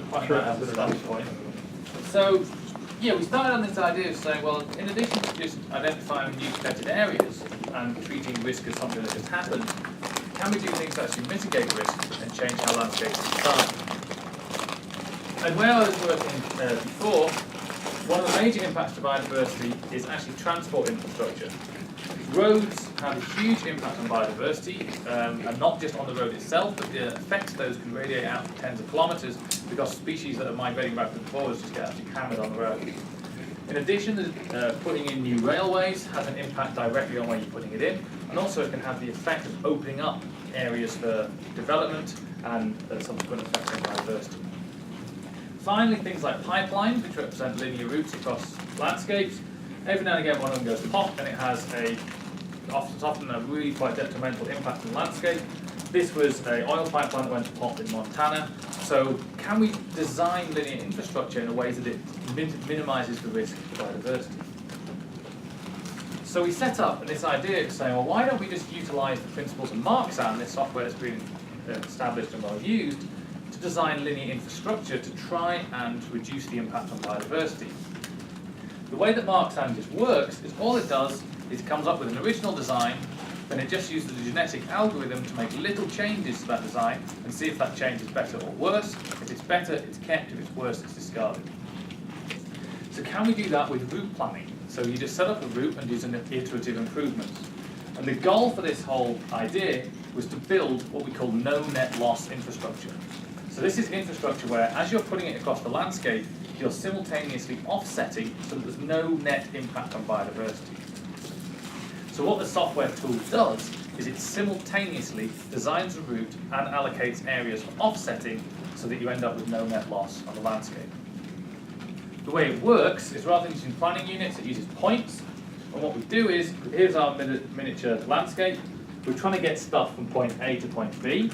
quite that as a starting point. So, yeah, we started on this idea of saying, well, in addition to just identifying new protected areas and treating risk as something that just happened, can we do things to actually mitigate risk and change how landscapes are designed? And where I was working before, one of the major impacts to biodiversity is actually transport infrastructure. Roads have a huge impact on biodiversity, and not just on the road itself, but the effects of those can radiate out to tens of kilometres because species that are migrating backwards and forwards just get actually hammered on the road. In addition, putting in new railways has an impact directly on where you're putting it in, and also it can have the effect of opening up areas for development and subsequent effects on biodiversity. Finally, things like pipelines, which represent linear routes across landscapes. Every now and again, one of them goes pop, and it has often a really quite detrimental impact on the landscape. This was an oil pipeline that went to pop in Montana. So, can we design linear infrastructure in a way that it minimises the risk to biodiversity? So we set up this idea of saying, well, why don't we just utilise the principles of Marxan, this software that's been established and well used, to design linear infrastructure to try and reduce the impact on biodiversity. The way that Marxan just works is all it does is it comes up with an original design, then it just uses a genetic algorithm to make little changes to that design and see if that change is better or worse. If it's better, it's kept. If it's worse, it's discarded. So can we do that with route planning? So you just set up a route and do some iterative improvements. And the goal for this whole idea was to build what we call no net loss infrastructure. So this is infrastructure where, as you're putting it across the landscape, you're simultaneously offsetting so that there's no net impact on biodiversity. So what the software tool does is it simultaneously designs a route and allocates areas for offsetting so that you end up with no net loss on the landscape. The way it works is rather than using planning units, it uses points. And what we do is, here's our miniature landscape. We're trying to get stuff from point A to point B.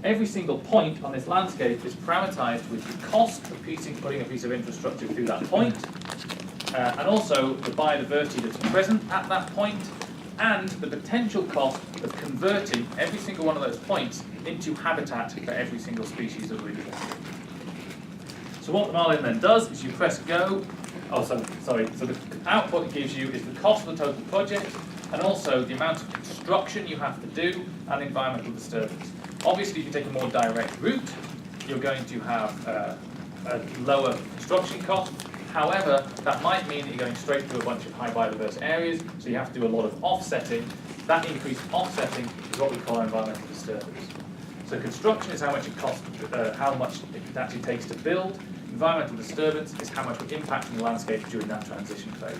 Every single point on this landscape is parameterized with the cost of putting a piece of infrastructure through that point, and also the biodiversity that's present at that point, and the potential cost of converting every single one of those points into habitat for every single species that we're doing. So what the Marlin then does is you press go. So the output it gives you is the cost of the total project, and also the amount of construction you have to do and environmental disturbance. Obviously, if you take a more direct route, you're going to have a lower construction cost. However, that might mean that you're going straight through a bunch of high biodiverse areas, so you have to do a lot of offsetting. That increased offsetting is what we call environmental disturbance. So construction is how much it costs, how much it actually takes to build. Environmental disturbance is how much we're impacting the landscape during that transition phase.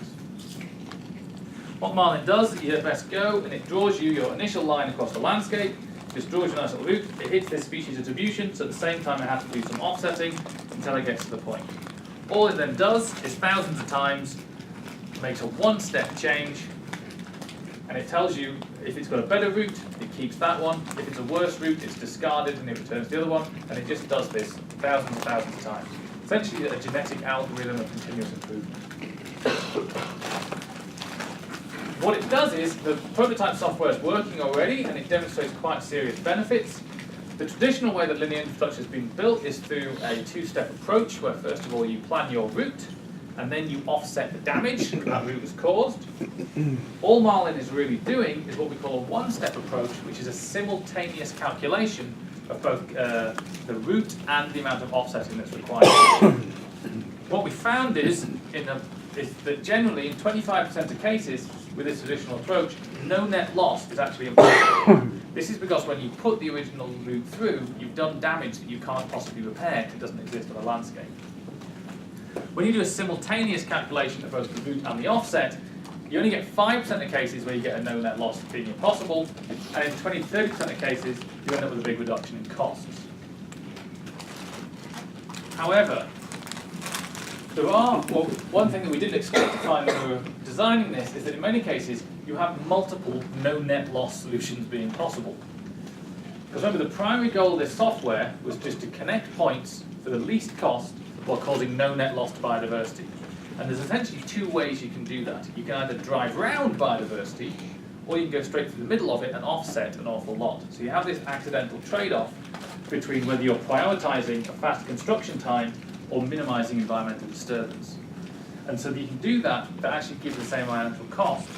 What Marlin does is you press go, and it draws you your initial line across the landscape. Just draws you a nice little route. It hits this species distribution, so at the same time it has to do some offsetting until it gets to the point. All it then does is thousands of times makes a one-step change, and it tells you if it's got a better route, it keeps that one. If it's a worse route, it's discarded and it returns the other one, and it just does this thousands and thousands of times. Essentially a genetic algorithm of continuous improvement. What it does is, the prototype software is working already and it demonstrates quite serious benefits. The traditional way that linear infrastructure has been built is through a two-step approach where first of all you plan your route and then you offset the damage that route has caused. All Marlin is really doing is what we call a one-step approach, which is a simultaneous calculation of both the route and the amount of offsetting that's required. What we found is that generally in 25% of cases with this traditional approach, no net loss is actually impossible. This is because when you put the original route through, you've done damage that you can't possibly repair. It doesn't exist on the landscape. When you do a simultaneous calculation of both the route and the offset, you only get 5% of cases where you get a no net loss being impossible, and in 20-30% of cases, you end up with a big reduction in costs. However, one thing that we didn't expect to find when we were designing this is that in many cases you have multiple no net loss solutions being possible. Because remember, the primary goal of this software was just to connect points for the least cost while causing no net loss to biodiversity. And there's essentially two ways you can do that. You can either drive round biodiversity, or you can go straight through the middle of it and offset an awful lot. So you have this accidental trade-off between whether you're prioritising a fast construction time or minimising environmental disturbance. And so you can do that, that actually gives the same financial cost.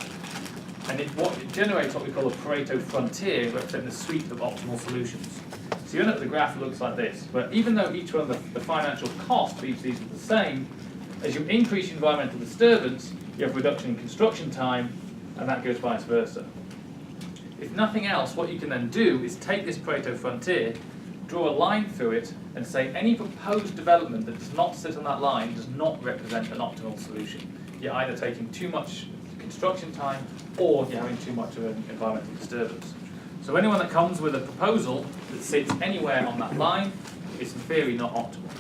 And it generates what we call a Pareto frontier, representing a suite of optimal solutions. So you end up with a graph that looks like this, where even though each one of the financial cost for each of these is the same, as you increase environmental disturbance, you have a reduction in construction time, and that goes vice versa. If nothing else, what you can then do is take this Pareto frontier, draw a line through it, and say any proposed development that does not sit on that line does not represent an optimal solution. You're either taking too much construction time or you're having too much of an environmental disturbance. So anyone that comes with a proposal that sits anywhere on that line is in theory not optimal.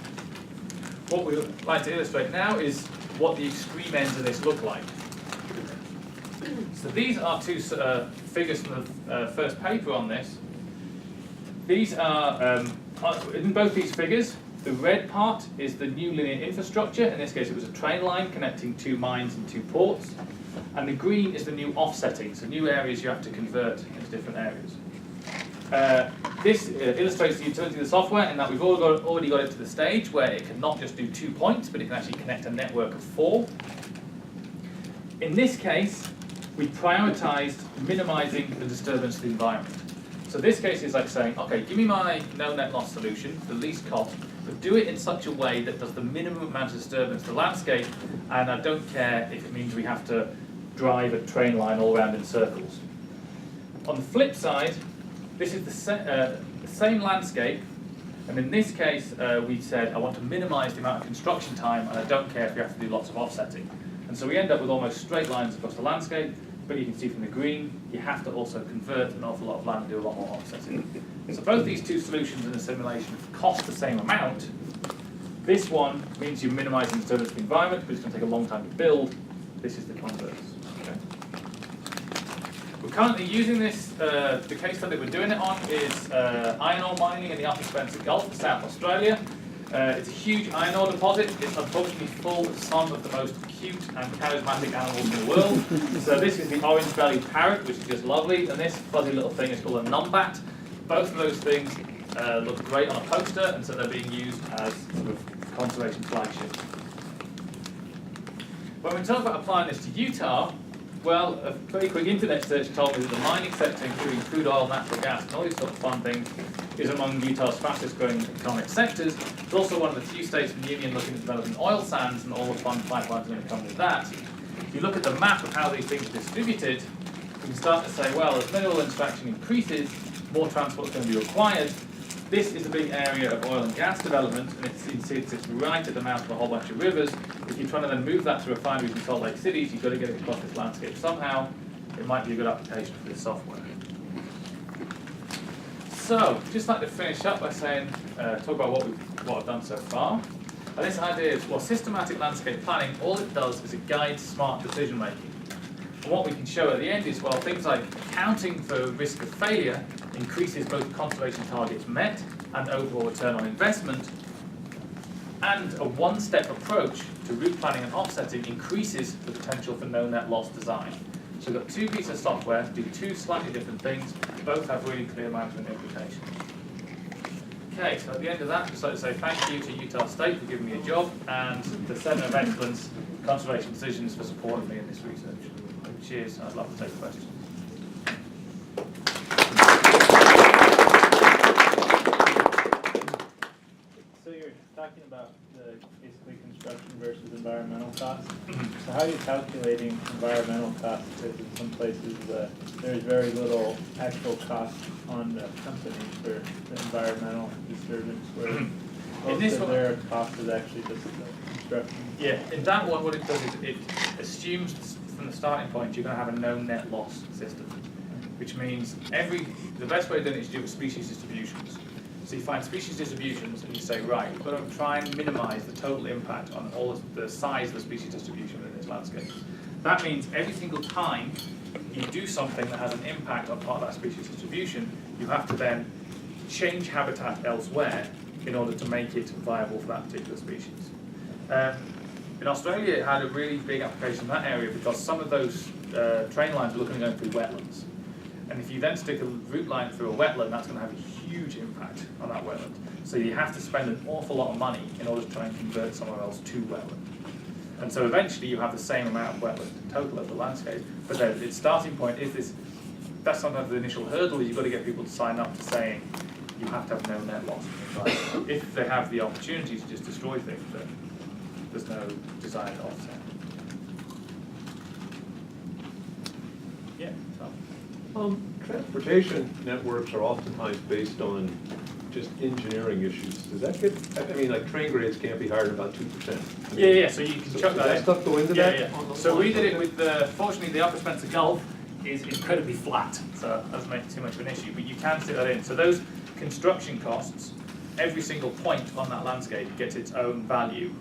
What we would like to illustrate now is what the extreme ends of this look like. So these are two figures from the first paper on this. These are, in both these figures, the red part is the new linear infrastructure. In this case it was a train line connecting two mines and two ports. And the green is the new offsetting, so new areas you have to convert into different areas. This illustrates the utility of the software in that we've already got it to the stage where it can not just do 2 points, but it can actually connect a network of 4. In this case, we prioritised minimising the disturbance to the environment. So this case is like saying, okay, give me my no net loss solution, the least cost, but do it in such a way that does the minimum amount of disturbance to the landscape, and I don't care if it means we have to drive a train line all around in circles. On the flip side, this is the same landscape, and in this case we said I want to minimise the amount of construction time, and I don't care if you have to do lots of offsetting. And so we end up with almost straight lines across the landscape, but you can see from the green, you have to also convert an awful lot of land and do a lot more offsetting. So both these two solutions in a simulation cost the same amount. This one means you're minimising disturbance to the environment, but it's going to take a long time to build. This is the converse. Okay. We're currently using this, the case study we're doing it on is iron ore mining in the Upper Spencer Gulf of South Australia. It's a huge iron ore deposit. It's unfortunately full of some of the most cute and charismatic animals in the world. So this is the orange-bellied parrot, which is just lovely, and this fuzzy little thing is called a numbat. Both of those things look great on a poster, and so they're being used as sort of conservation flagships. When we talk about applying this to Utah, well, a very quick internet search told me that the mining sector, including crude oil, natural gas, and all these sort of fun things, is among Utah's fastest growing economic sectors. It's also one of the few states in the Union looking at developing oil sands and all the fun pipelines going to come with that. If you look at the map of how these things are distributed, you can start to say, well, as mineral extraction increases, more transport is going to be required. This is a big area of oil and gas development, and it's right at the mouth of a whole bunch of rivers. If you're trying to then move that to refineries in Salt Lake Cities, you've got to get it across this landscape somehow. It might be a good application for this software. So, just like to finish up by saying, talk about what I've done so far. And this idea is, well, systematic landscape planning, all it does is it guides smart decision making. And what we can show at the end is, well, things like accounting for risk of failure increases both conservation targets met and overall return on investment. And a one-step approach to route planning and offsetting increases the potential for no net loss design. So we've got two pieces of software, do two slightly different things, both have really clear management implications. Okay, so at the end of that, just like to say thank you to Utah State for giving me a job, and the Centre of Excellence Conservation Decisions for supporting me in this research. Cheers, I'd love to take questions. So you're talking about basically construction versus environmental costs. So how are you calculating environmental costs? Because in some places there's very little actual cost on the company for the environmental disturbance, where most of their cost is actually just the construction. Yeah, in that one, what it does is it assumes from the starting point you're going to have a no net loss system, which means the best way to do it is to do it with species distributions. So you find species distributions and you say, right, we've got to try and minimise the total impact on all of the size of the species distribution within this landscape. That means every single time you do something that has an impact on part of that species distribution, you have to then change habitat elsewhere in order to make it viable for that particular species. In Australia, it had a really big application in that area because some of those train lines were looking at going through wetlands. And if you then stick a route line through a wetland, that's going to have a huge impact on that wetland. So you have to spend an awful lot of money in order to try and convert somewhere else to wetland. And so eventually you have the same amount of wetland total of the landscape, but then its starting point is this. That's sometimes the initial hurdle. Is you've got to get people to sign up to saying you have to have no net loss. If they have the opportunity to just destroy things, then there's no desire to offset. Yeah. So. Transportation networks are oftentimes based on just engineering issues. Does that get, I mean, like train grades can't be higher than about 2%. Yeah, so you can chuck that in. Does that stuff go into that? Yeah. So we did it with fortunately the Upper Spencer Gulf is incredibly flat, so that doesn't make it too much of an issue, but you can stick that in. So those construction costs, every single point on that landscape gets its own value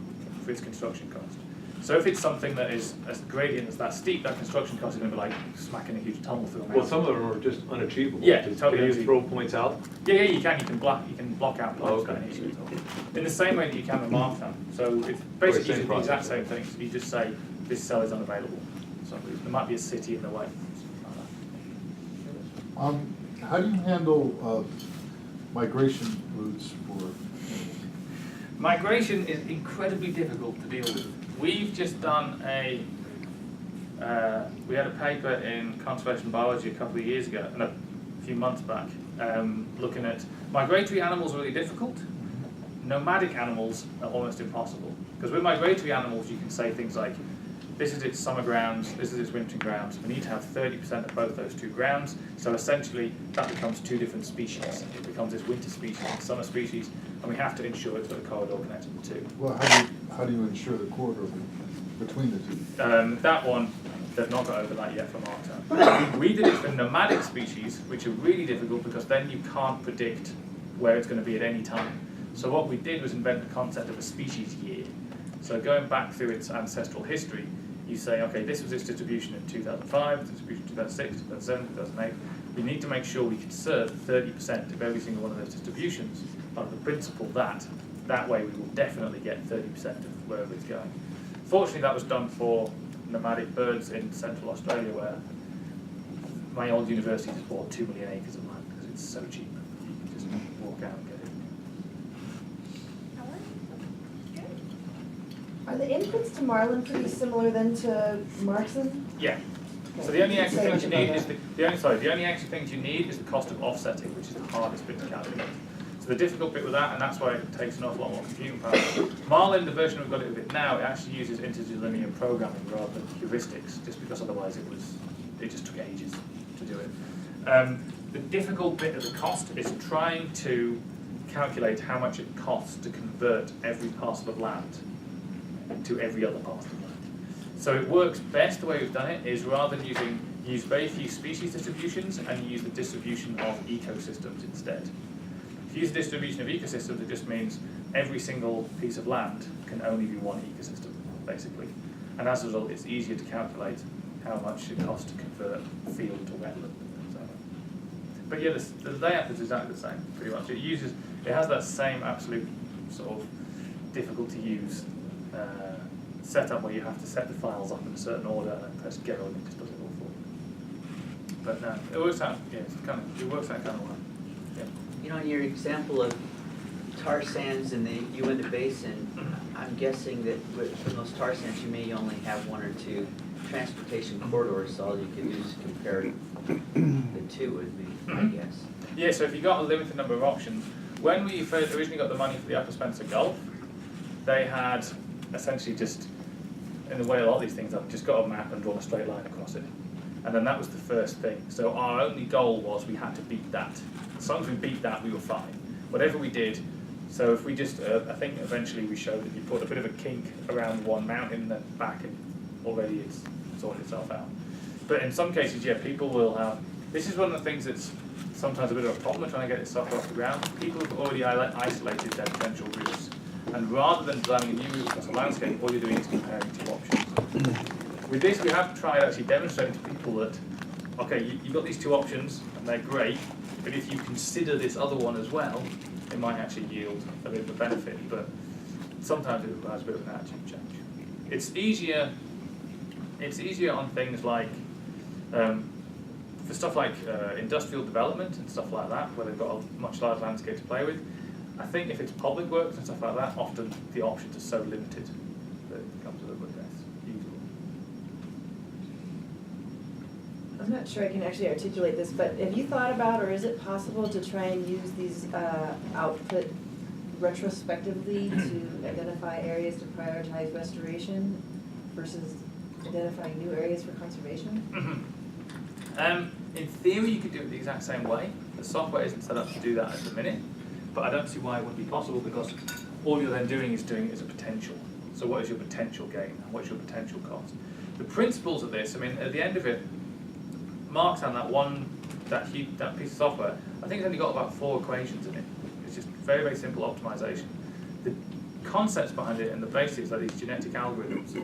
for its construction cost. So if it's something that is as gradient as that steep, that construction cost is going to be like smacking a huge tunnel through a mountain. Well, some of them are just unachievable. Yeah, Can totally you throw points out? Yeah, you can. You can block out points without any issue at all. In the same way that you can with Marktown. So it's basically the exact same thing. So you just say this cell is unavailable. So there might be a city in the way. How do you handle migration routes for animals? Migration is incredibly difficult to deal with. We've just done we had a paper in conservation biology a couple of years ago, no, a few months back, looking at migratory animals are really difficult. Nomadic animals are almost impossible. Because with migratory animals, you can say things like, this is its summer grounds, this is its winter grounds. We need to have 30% of both those two grounds. So essentially, that becomes two different species. It becomes this winter species and summer species, and we have to ensure it's got a corridor connecting the two. Well, how do you ensure the corridor between the two? That one, they've not got over that yet for Marktown. We did it for nomadic species, which are really difficult because then you can't predict where it's going to be at any time. So what we did was invent the concept of a species year. So going back through its ancestral history, you say, okay, this was its distribution in 2005, its distribution in 2006, 2007, 2008. We need to make sure we conserve 30% of every single one of those distributions under the principle that way we will definitely get 30% of wherever it's going. Fortunately, that was done for nomadic birds in central Australia, where my old university has bought 2 million acres of land because it's so cheap. You can just walk out and get it. Are the inputs to Marlin pretty similar then to Markson? Yeah. So the only extra things you need is the only extra things you need is the cost of offsetting, which is the hardest bit to calculate. So the difficult bit with that, and that's why it takes an awful lot more computing power. Marlin, the version we've got it with it now, it actually uses interlinear programming rather than heuristics, just because otherwise it just took ages to do it. The difficult bit of the cost is trying to calculate how much it costs to convert every parcel of land to every other parcel of land. So it works best, the way we've done it, is rather than use very few species distributions and use the distribution of ecosystems instead. If you use the distribution of ecosystems, it just means every single piece of land can only be one ecosystem, basically. And as a result, it's easier to calculate how much it costs to convert field to wetland. But yeah, the layout is exactly the same, pretty much. It has that same absolute sort of difficult to use setup where you have to set the files up in a certain order and then press go and it just does it all for you. But no, it works out. Yeah, it works out kind of well. Yeah. You know, in your example of tar sands in the Uinta Basin, I'm guessing that from those tar sands you may only have one or two transportation corridors, so all you can do is compare the two would be, I guess. Yeah, so if you got a limited number of options, when we first originally got the money for the Upper Spencer Gulf, they had essentially just, in the way a lot of these things are, just got a map and drawn a straight line across it. And then that was the first thing. So our only goal was we had to beat that. As long as we beat that, we were fine. Whatever we did, so if we just, I think eventually we showed that you put a bit of a kink around one mountain and then back and already it's sorted itself out. But in some cases, yeah, people will have, this is one of the things that's sometimes a bit of a problem with trying to get this software off the ground. People have already isolated their potential routes. And rather than designing a new route across a landscape, all you're doing is comparing two options. With this, we have tried actually demonstrating to people that, okay, you've got these two options, and they're great, but if you consider this other one as well, it might actually yield a bit of a benefit, but sometimes it requires a bit of an attitude change. It's easier on things like For stuff like industrial development and stuff like that, where they've got a much larger landscape to play with, I think if it's public works and stuff like that, often the options are so limited that it becomes a little bit less usable. I'm not sure I can actually articulate this, but have you thought about, or is it possible to try and use these output retrospectively to identify areas to prioritize restoration versus identifying new areas for conservation? In theory, you could do it the exact same way. The software isn't set up to do that at the minute, but I don't see why it wouldn't be possible, because all you're then doing is a potential. So what is your potential gain? What's your potential cost? The principles of this, I mean, at the end of it, Mark's on that piece of software, I think it's only got about 4 equations in it. It's just very, very simple optimization. The concepts behind it and the basics are these genetic algorithms,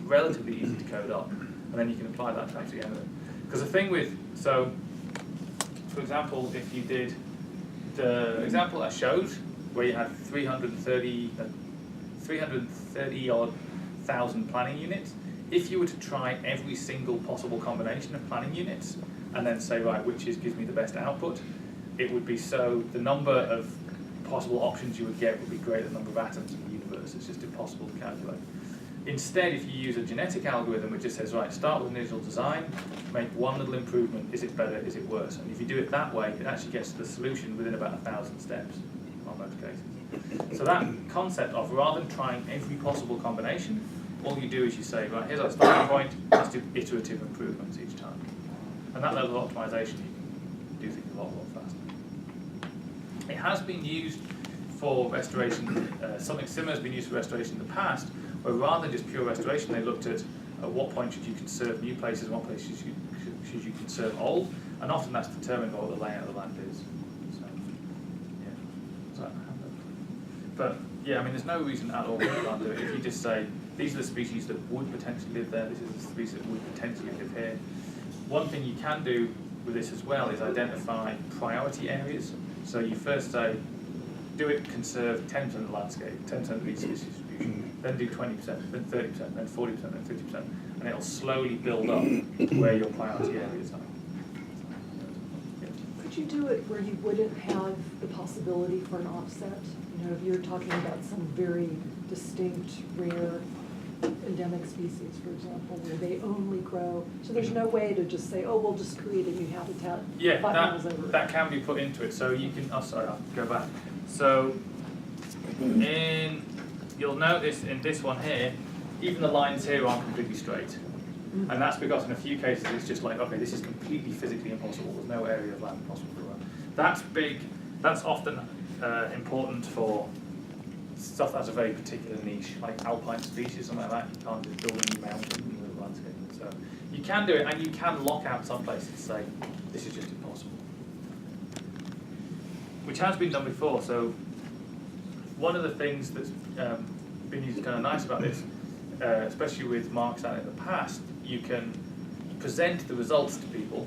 relatively easy to code up, and then you can apply that to the end of it. Because the thing with, so, for example, if you did the example I showed, where you had 330 odd thousand planning units, if you were to try every single possible combination of planning units, and then say, right, which gives me the best output, it would be the number of possible options you would get would be greater than the number of atoms in the universe. It's just impossible to calculate. Instead, if you use a genetic algorithm which just says, right, start with an initial design, make one little improvement, is it better, is it worse? And if you do it that way, it actually gets to the solution within about 1,000 steps on most cases. So that concept of, rather than trying every possible combination, all you do is you say, right, here's our starting point, let's do iterative improvements each time. And that level of optimization, you can do things a lot faster. It has been used for restoration, something similar has been used for restoration in the past, where rather than just pure restoration, they looked at what point should you conserve new places and what places should you conserve old, and often that's determined by what the layout of the land is. So, yeah. So, but yeah, I mean, there's no reason at all why you can't do it. If you just say, these are the species that would potentially live there, this is the species that would potentially live here. One thing you can do with this as well is identify priority areas. So you first say, conserve 10% of the landscape, 10% of the species distribution, then do 20%, then 30%, then 40%, then 50%, and it'll slowly build up where your priority areas are. Could you do it where you wouldn't have the possibility for an offset? You know, if you're talking about some very distinct, rare, endemic species, for example, where they only grow, so there's no way to just say, oh, we'll just create a new habitat 5 miles over. That can be put into it. So you can, I'll go back. So you'll notice in this one here, even the lines here aren't completely straight. And that's because in a few cases it's just like, okay, this is completely physically impossible. There's no area of land possible for that. That's big. That's often important for stuff that's a very particular niche, like alpine species, something like that. You can't just build a new mountain in the landscape. So you can do it, and you can lock out some places and say, this is just impossible. Which has been done before. So one of the things that's been used kind of nice about this, especially with Marxan in the past, you can present the results to people.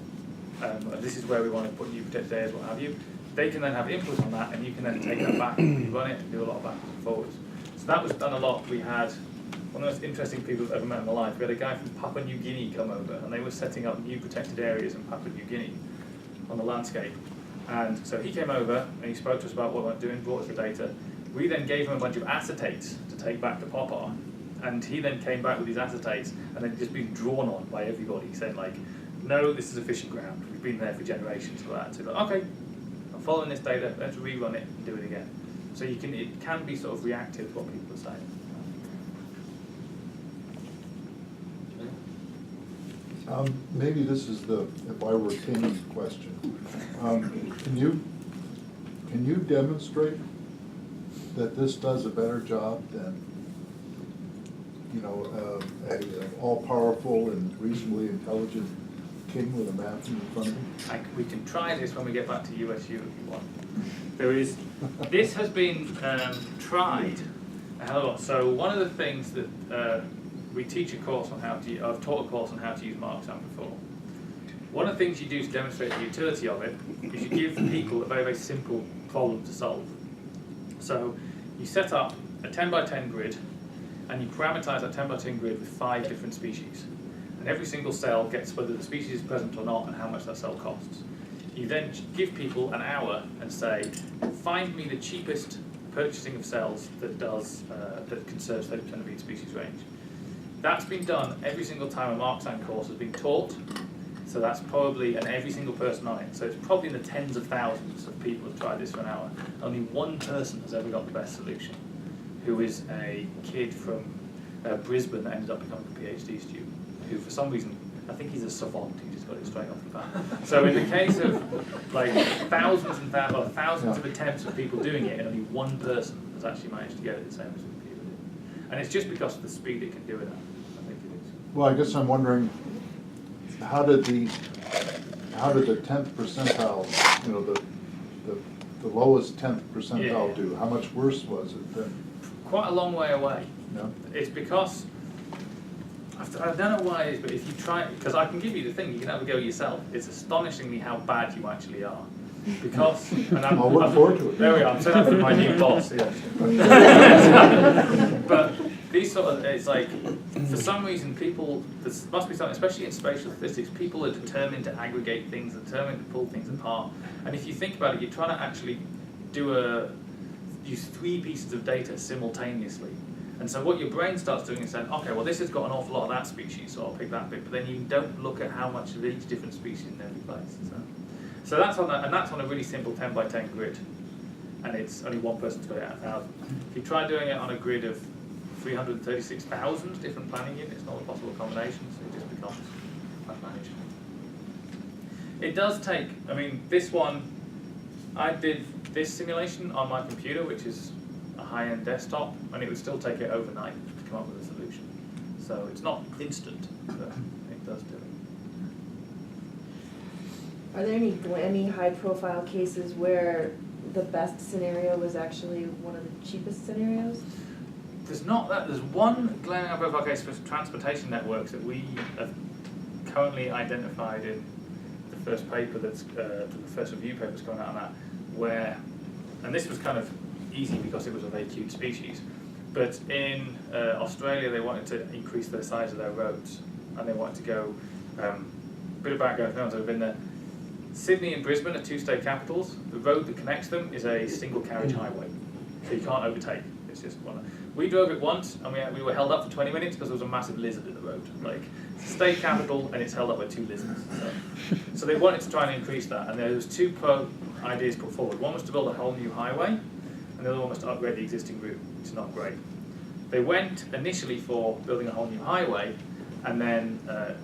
This is where we want to put new protected areas, what have you. They can then have input on that, and you can then take that back and run it and do a lot of backwards and forwards. So that was done a lot. We had one of the most interesting people I've ever met in my life. We had a guy from Papua New Guinea come over, and they were setting up new protected areas in Papua New Guinea on the landscape. And so he came over, and he spoke to us about what we were doing, brought us the data. We then gave him a bunch of acetates to take back to Papa, and he then came back with these acetates, and they'd just been drawn on by everybody, saying like, no, this is a fishing ground. We've been there for generations for that. So like, okay, I'm following this data, let's rerun it and do it again. So it can be sort of reactive to what people are saying. Maybe this is the if I were king question. Can you demonstrate that this does a better job than a all-powerful and reasonably intelligent king with a map in front of him? We can try this when we get back to USU if you want. This has been tried a hell of a lot. So one of the things that we teach a course on I've taught a course on how to use Marxan before. One of the things you do to demonstrate the utility of it is you give people a very, very simple problem to solve. So you set up a 10 by 10 grid, and you parameterize that 10 by 10 grid with 5 different species. And every single cell gets whether the species is present or not and how much that cell costs. You then give people an hour and say, find me the cheapest purchasing of cells that conserves 30% of each species range. That's been done every single time a Marxan course has been taught, so that's probably, and every single person on it, so it's probably in the tens of thousands of people have tried this for an hour. Only one person has ever got the best solution, who is a kid from Brisbane that ended up becoming a PhD student, who for some reason, I think he's a savant, he just got it straight off the bat. So in the case of like thousands of attempts of people doing it, and only one person has actually managed to get it the same as the computer did. And it's just because of the speed it can do it at, I think it is. Well, I guess I'm wondering, how did the 10th percentile, you know, the lowest 10th percentile do? How much worse was it than? Quite a long way away. No? It's because, I don't know why it is, but if you try, because I can give you the thing, you can have a go yourself. It's astonishingly how bad you actually are. Because, and I'll look forward to it. There we are, I'm setting up for my new boss, yeah. But these sort of, it's like, for some reason people, there must be something, especially in spatial statistics, people are determined to aggregate things, determined to pull things apart. And if you think about it, you're trying to actually use 3 pieces of data simultaneously. And so what your brain starts doing is saying, okay, well this has got an awful lot of that species, so I'll pick that bit, but then you don't look at how much of each different species in every place. So that's on a really simple 10 by 10 grid, and it's only one person's got it out of 1,000. If you try doing it on a grid of 336,000 different planning units, not a possible combination, so it just becomes unmanageable. It does take, I mean, this one, I did this simulation on my computer, which is a high-end desktop, and it would still take it overnight to come up with a solution. So it's not instant, but it does do it. Are there any high-profile cases where the best scenario was actually one of the cheapest scenarios? There's not that. There's one glaring high-profile case for transportation networks that we have currently identified in the first paper the first review paper that's going out on that, where, and this was kind of easy because it was a very cute species, but in Australia they wanted to increase the size of their roads, and they wanted to go, bit of background for those who have been there. Sydney and Brisbane are 2 state capitals. The road that connects them is a single carriage highway, so you can't overtake. It's just one. We drove it once, and we were held up for 20 minutes because there was a massive lizard in the road. Like, it's a state capital, and it's held up by 2 lizards. So they wanted to try and increase that, and there was 2 ideas put forward. One was to build a whole new highway, and the other one was to upgrade the existing route, which is not great. They went initially for building a whole new highway, and then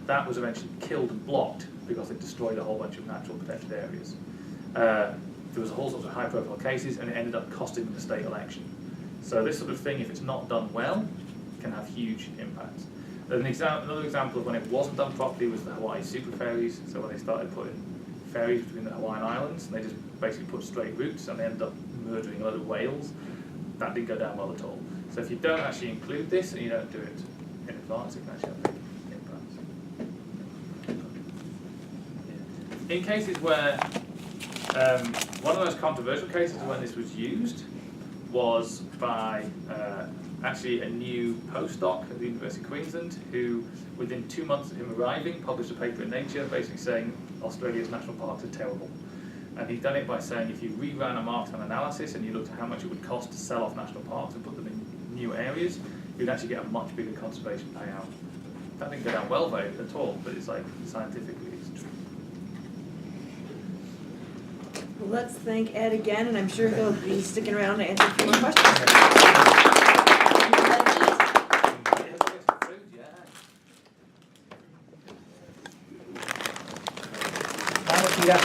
that was eventually killed and blocked because it destroyed a whole bunch of natural protected areas. There was a whole sorts of high-profile cases, and it ended up costing them the state election. So this sort of thing, if it's not done well, can have huge impacts. Another example of when it wasn't done properly was the Hawaii super ferries. So when they started putting ferries between the Hawaiian Islands, and they just basically put straight routes, and they ended up murdering a lot of whales. That didn't go down well at all. So if you don't actually include this and you don't do it in advance, it can actually have big impacts. In cases where, one of the most controversial cases when this was used was by actually a new postdoc at the University of Queensland who, within 2 months of him arriving, published a paper in Nature basically saying Australia's national parks are terrible. And he'd done it by saying if you reran a Marxan analysis and you looked at how much it would cost to sell off national parks and put them in new areas, you'd actually get a much bigger conservation payout. That didn't go down well very at all, but it's like scientifically it's true. Well, let's thank Ed again, and I'm sure he'll be sticking around to answer a few more questions. Yeah.